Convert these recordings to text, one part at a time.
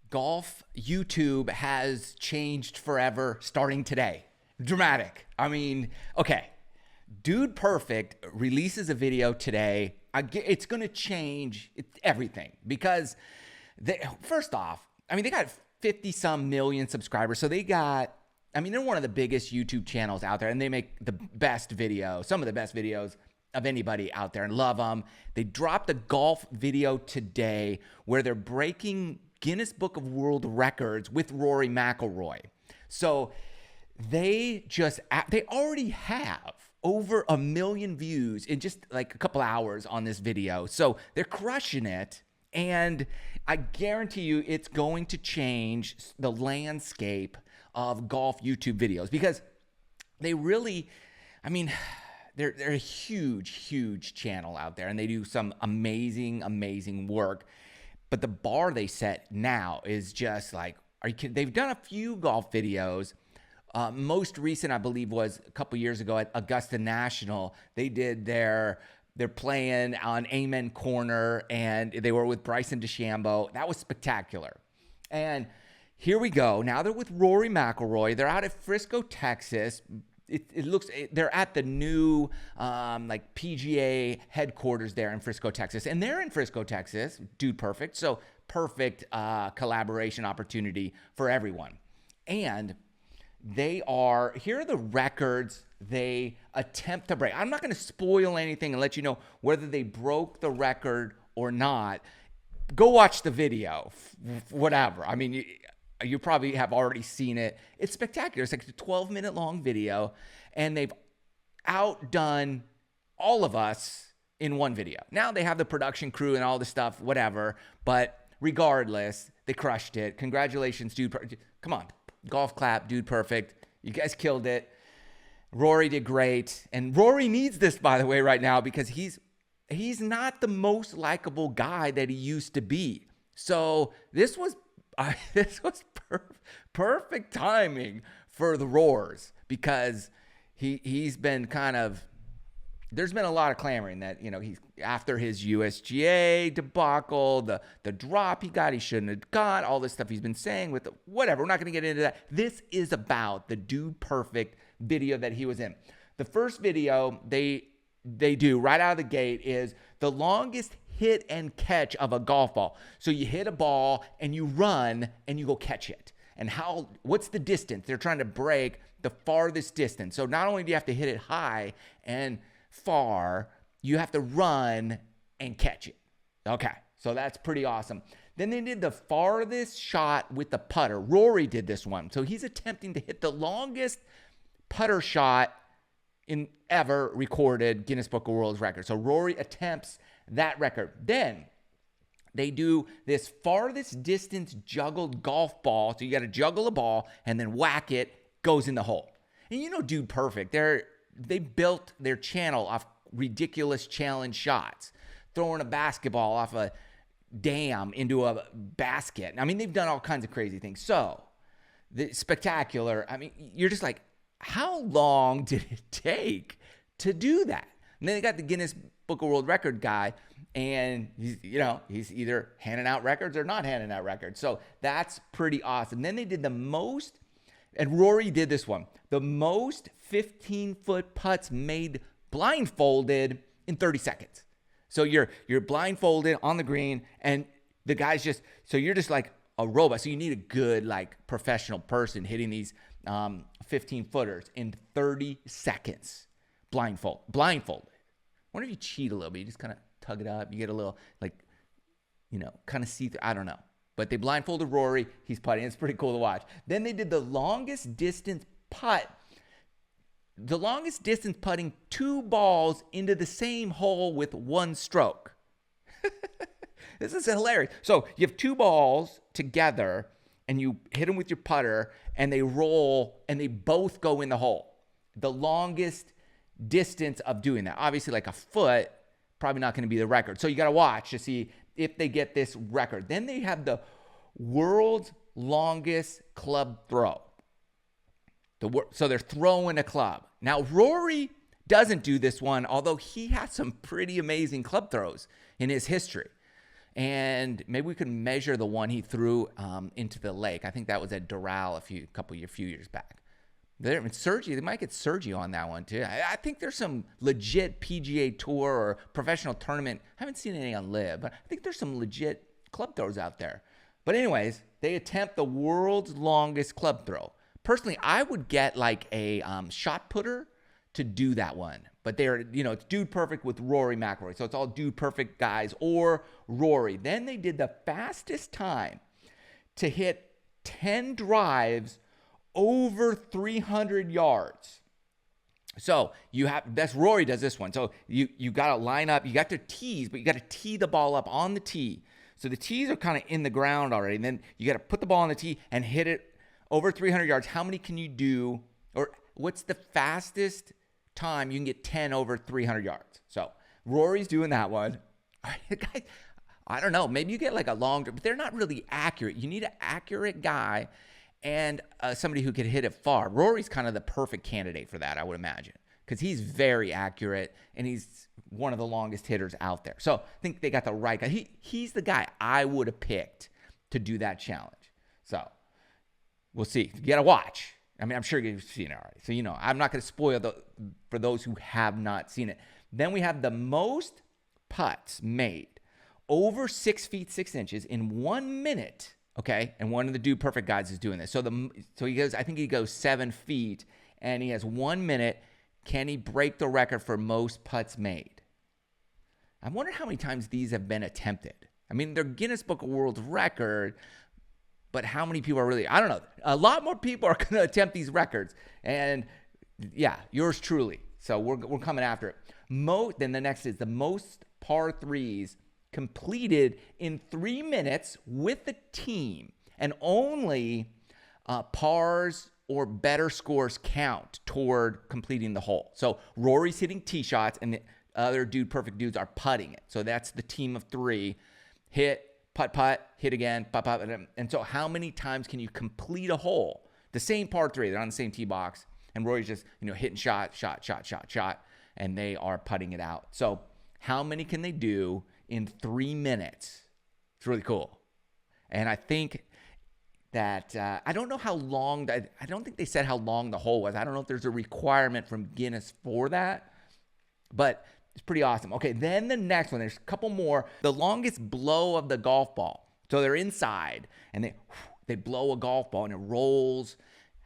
golf YouTube has changed forever starting today. Dramatic. I mean, okay. Dude Perfect releases a video today. It's going to change everything because first off, I mean, they got 50 some million subscribers. So they're one of the biggest YouTube channels out there, and they make the best videos, some of the best videos of anybody out there, and love them. They dropped a golf video today where they're breaking Guinness Book of World Records with Rory McIlroy. So they already have over 1 million views in just like a couple hours on this video. So they're crushing it. And I guarantee you it's going to change the landscape of golf YouTube videos because they really, they're a huge channel out there, and they do some amazing work. But the bar they set now is just like, are you kidding? They've done a few golf videos. Most recent, I believe, was a couple years ago at Augusta National. They did they're playing on Amen Corner, and they were with Bryson DeChambeau. That was spectacular. And here we go. Now they're with Rory McIlroy. They're out at Frisco, Texas. They're at the new PGA headquarters there in Frisco, Texas. And they're in Frisco, Texas, Dude Perfect. So perfect collaboration opportunity for everyone. And here are the records they attempt to break. I'm not going to spoil anything and let you know whether they broke the record or not. Go watch the video, whatever. I mean, you probably have already seen it. It's spectacular. It's like a 12-minute long video, and they've outdone all of us in one video. Now they have the production crew and all the stuff, whatever, but regardless, they crushed it. Congratulations, dude. Come on. Golf clap, Dude Perfect. You guys killed it. Rory did great. And Rory needs this, by the way, right now because he's not the most likable guy that he used to be. So this was perfect timing for the Roars because he's been there's been a lot of clamoring that, he's after his USGA debacle, the drop he got, he shouldn't have got, all this stuff he's been saying with whatever. We're not going to get into that. This is about the Dude Perfect video that he was in. The first video they do right out of the gate is the longest hit and catch of a golf ball. So you hit a ball and you run and you go catch it. And what's the distance? They're trying to break the farthest distance. So not only do you have to hit it high and far, you have to run and catch it. Okay, so that's pretty awesome. Then they did the farthest shot with the putter. Rory did this one. So he's attempting to hit the longest putter shot in ever recorded Guinness Book of World Records. So Rory attempts that record. Then they do this farthest distance juggled golf ball. So you got to juggle a ball and then whack it, goes in the hole. And Dude Perfect, they built their channel off ridiculous challenge shots, throwing a basketball off a dam into a basket. I mean, they've done all kinds of crazy things. So spectacular. I mean, you're just like, how long did it take to do that? And then they got the Guinness Book of World Record guy, and he's either handing out records or not handing out records. So that's pretty awesome. Then they did the most, and Rory did this one, the most 15-foot putts made blindfolded in 30 seconds. So you're blindfolded on the green, and the guy's so you're just like a robot. So you need a good professional person hitting these 15-footers in 30 seconds. Blindfolded. Wonder if you cheat a little bit. You just kind of tug it up. You get a little kind of see through. I don't know. But they blindfolded Rory. He's putting. It's pretty cool to watch. Then they did the longest distance putt. The longest distance putting 2 balls into the same hole with 1 stroke. This is hilarious. So you have 2 balls together and you hit them with your putter and they roll and they both go in the hole. The longest distance of doing that. Obviously like a foot, probably not going to be the record. So you got to watch to see if they get this record. Then they have the world's longest club throw. So they're throwing a club. Now, Rory doesn't do this one, although he has some pretty amazing club throws in his history. And maybe we could measure the one he threw into the lake. I think that was at Doral a few years back. They might get Sergio on that one too. I think there's some legit PGA Tour or professional tournament. I haven't seen any on Live, but I think there's some legit club throws out there. But anyways, they attempt the world's longest club throw. Personally, I would get like a shot putter to do that one. But they're, it's Dude Perfect with Rory McIlroy. So it's all Dude Perfect guys or Rory. Then they did the fastest time to hit 10 drives over 300 yards. So that's Rory does this one. So you got to line up, you got to tees, but you got to tee the ball up on the tee. So the tees are kind of in the ground already. And then you got to put the ball on the tee and hit it over 300 yards. How many can you do? Or what's the fastest time you can get 10 over 300 yards? So Rory's doing that one. Guys, I don't know. Maybe you get like a longer, but they're not really accurate. You need an accurate guy and somebody who could hit it far. Rory's kind of the perfect candidate for that, I would imagine, because he's very accurate and he's one of the longest hitters out there. So I think they got the right guy. He's the guy I would have picked to do that challenge. So we'll see. You got to watch. I mean, I'm sure you've seen it already. So, I'm not going to spoil for those who have not seen it. Then we have the most putts made over 6 feet 6 inches in 1 minute. Okay, and one of the Dude Perfect guys is doing this. So he goes, I think he goes 7 feet, and he has 1 minute. Can he break the record for most putts made? I wonder how many times these have been attempted. I mean, they're Guinness Book of World Record, but how many people are really? I don't know. A lot more people are going to attempt these records, and yeah, yours truly. So we're coming after it. Then the next is the most par threes completed in 3 minutes with the team, and only pars or better scores count toward completing the hole. So Rory's hitting tee shots, and the other Dude Perfect dudes are putting it. So that's the team of three. Hit, putt, hit again, putt. And so how many times can you complete a hole? The same par three. They're on the same tee box, and Rory's just hitting shot, and they are putting it out. So how many can they do in 3 minutes? It's really cool. And I think that, I don't know how long, I don't think they said how long the hole was. I don't know if there's a requirement from Guinness for that, but it's pretty awesome. Okay, then the next one, there's a couple more. The longest blow of the golf ball. So they're inside, and they blow a golf ball, and it rolls.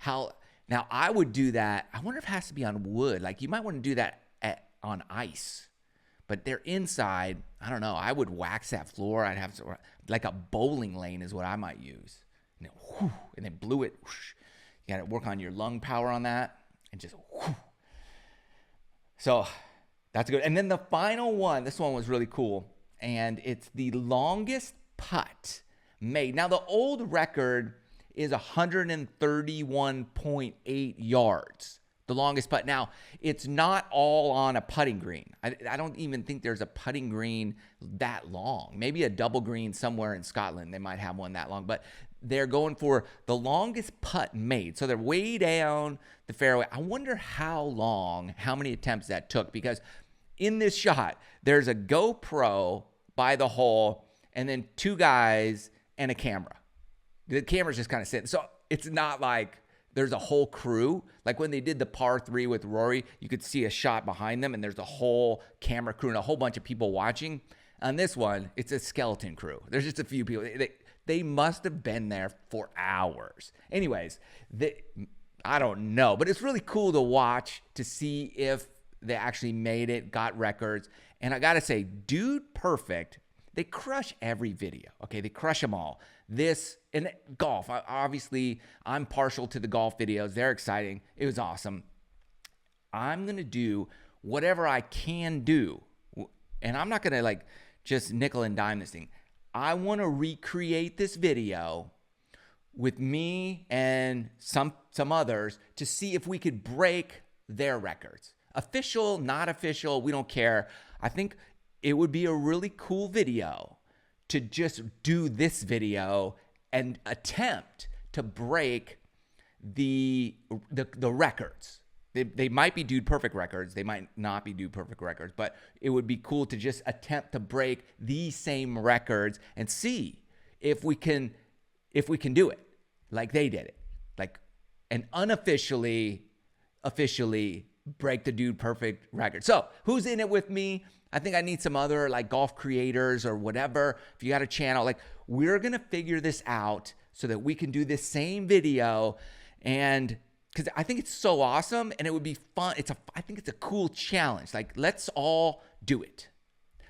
Now, I would do that. I wonder if it has to be on wood. Like, you might want to do that on ice. But they're inside. I don't know. I would wax that floor. I'd have like a bowling lane is what I might use. And then blew it. Whoosh. You got to work on your lung power on that. And just whoosh. So that's good. And then the final one. This one was really cool. And it's the longest putt made. Now, the old record is 131.8 yards. The longest putt. Now, it's not all on a putting green. I don't even think there's a putting green that long. Maybe a double green somewhere in Scotland. They might have one that long. But they're going for the longest putt made. So they're way down the fairway. I wonder how many attempts that took. Because in this shot, there's a GoPro by the hole and then two guys and a camera. The camera's just kind of sitting. So it's not like there's a whole crew. Like when they did the par 3 with Rory, you could see a shot behind them and there's a whole camera crew and a whole bunch of people watching. On this one, it's a skeleton crew. There's just a few people. They must have been there for hours. Anyways, I don't know, but it's really cool to watch to see if they actually made it, got records. And I got to say, Dude Perfect, they crush every video. Okay, they crush them all. This and golf. Obviously, I'm partial to the golf videos. They're exciting. It was awesome. I'm going to do whatever I can do. And I'm not going to just nickel and dime this thing. I want to recreate this video with me and some others to see if we could break their records. Official, not official, we don't care. I think it would be a really cool video to just do this video and attempt to break the records. They might be dude perfect records. They might not be dude perfect records, but it would be cool to just attempt to break these same records and see if we can do it like they did it. Like, and officially break the dude perfect record. So who's in it with me? I think I need some other like golf creators or whatever. If you got a channel, like we're going to figure this out so that we can do this same video. And because I think it's so awesome and it would be fun. I think it's a cool challenge. Like, let's all do it.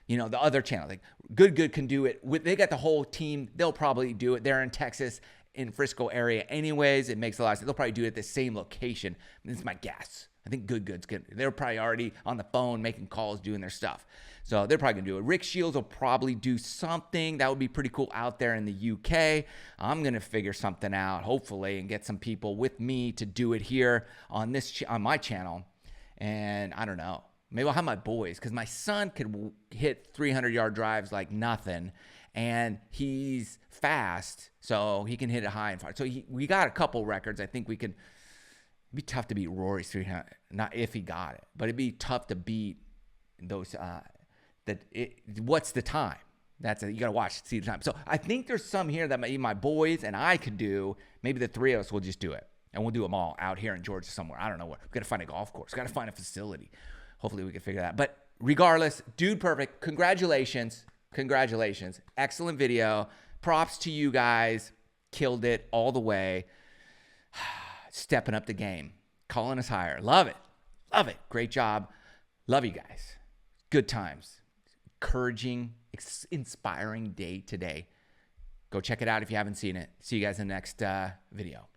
You know, the other channel, like Good can do it. They got the whole team. They'll probably do it. They're in Texas, in Frisco area anyways. It makes a lot of sense. They'll probably do it at the same location. This is my guess. I think Good's good. They're probably already on the phone making calls, doing their stuff. So they're probably going to do it. Rick Shields will probably do something. That would be pretty cool out there in the UK. I'm going to figure something out, hopefully, and get some people with me to do it here on my channel. And I don't know. Maybe I'll have my boys, because my son could hit 300-yard drives like nothing, and he's fast, so he can hit it high and far. So we got a couple records. I think we could. It'd be tough to beat Rory's 300, not if he got it, but it'd be tough to beat those. What's the time? You got to watch to see the time. So I think there's some here that my boys and I could do. Maybe the three of us will just do it, and we'll do them all out here in Georgia somewhere. I don't know where. We've got to find a golf course. We've got to find a facility. Hopefully we can figure that out. But regardless, dude perfect. Congratulations. Excellent video. Props to you guys. Killed it all the way. Stepping up the game. Calling us higher. Love it. Great job. Love you guys. Good times. Encouraging, inspiring day today. Go check it out if you haven't seen it. See you guys in the next video.